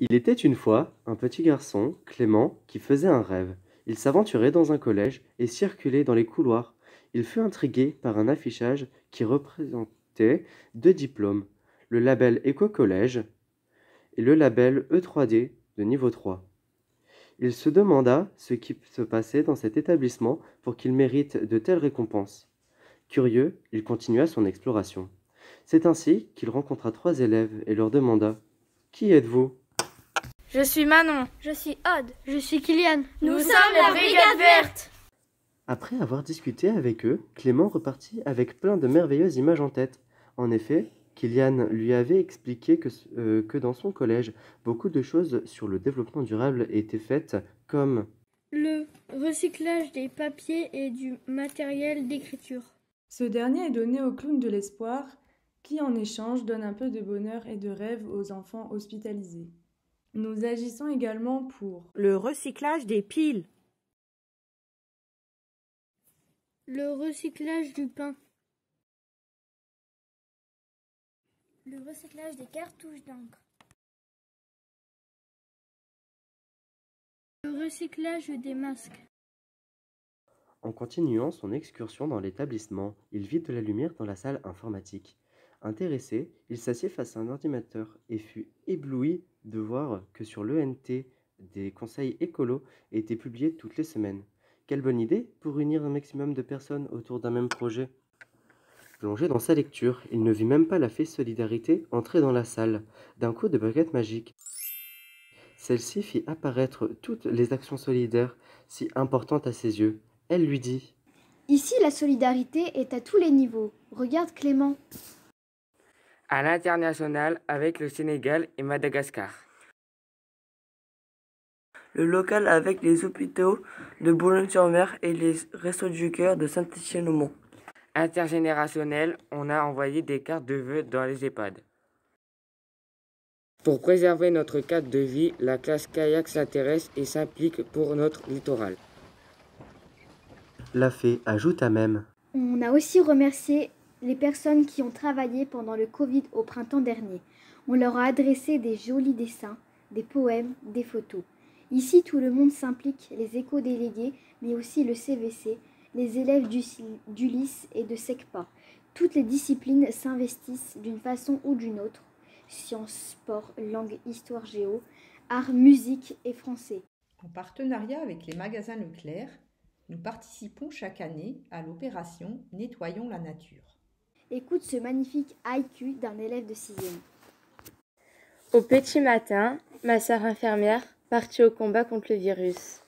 Il était une fois un petit garçon, Clément, qui faisait un rêve. Il s'aventurait dans un collège et circulait dans les couloirs. Il fut intrigué par un affichage qui représentait deux diplômes, le label Éco-Collège et le label E3D de niveau 3. Il se demanda ce qui se passait dans cet établissement pour qu'il mérite de telles récompenses. Curieux, il continua son exploration. C'est ainsi qu'il rencontra 3 élèves et leur demanda « Qui êtes-vous » Je suis Manon. Je suis Aude. Je suis Kylian. Nous sommes la Brigade Verte. Après avoir discuté avec eux, Clément repartit avec plein de merveilleuses images en tête. En effet, Kylian lui avait expliqué que dans son collège, beaucoup de choses sur le développement durable étaient faites comme le recyclage des papiers et du matériel d'écriture. Ce dernier est donné au clown de l'espoir, qui en échange donne un peu de bonheur et de rêve aux enfants hospitalisés. Nous agissons également pour le recyclage des piles, le recyclage du pain, le recyclage des cartouches d'encre, le recyclage des masques. En continuant son excursion dans l'établissement, il vit de la lumière dans la salle informatique. Intéressé, il s'assied face à un ordinateur et fut ébloui de voir que sur l'ENT, des conseils écolos étaient publiés toutes les semaines. Quelle bonne idée pour unir un maximum de personnes autour d'un même projet. Plongé dans sa lecture, il ne vit même pas la fée Solidarité entrer dans la salle. D'un coup de baguette magique, celle-ci fit apparaître toutes les actions solidaires si importantes à ses yeux. Elle lui dit « Ici, la solidarité est à tous les niveaux. Regarde Clément. » À l'international avec le Sénégal et Madagascar. Le local avec les hôpitaux de Boulogne-sur-Mer et les Restos du Cœur de Saint-Étienne-au-Mont. Intergénérationnel, on a envoyé des cartes de vœux dans les EHPAD. Pour préserver notre cadre de vie, la classe kayak s'intéresse et s'implique pour notre littoral. La fée ajouta même. On a aussi remercié les personnes qui ont travaillé pendant le Covid au printemps dernier. On leur a adressé des jolis dessins, des poèmes, des photos. Ici, tout le monde s'implique, les éco-délégués, mais aussi le CVC, les élèves d'Ulysse et de SECPA. Toutes les disciplines s'investissent d'une façon ou d'une autre. Sciences, sport, langue, histoire, géo, art, musique et français. En partenariat avec les magasins Leclerc, nous participons chaque année à l'opération Nettoyons la nature. Écoute ce magnifique haïku d'un élève de 6e. Au petit matin, ma sœur infirmière partit au combat contre le virus.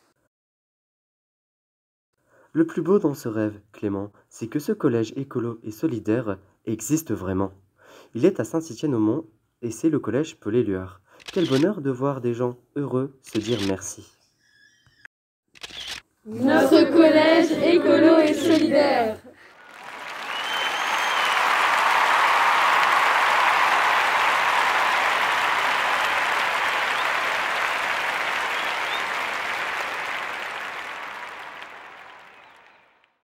Le plus beau dans ce rêve, Clément, c'est que ce collège écolo et solidaire existe vraiment. Il est à Saint-Étienne-au-Mont et c'est le collège Paul-Éluard. Quel bonheur de voir des gens heureux se dire merci. Notre collège écolo et solidaire.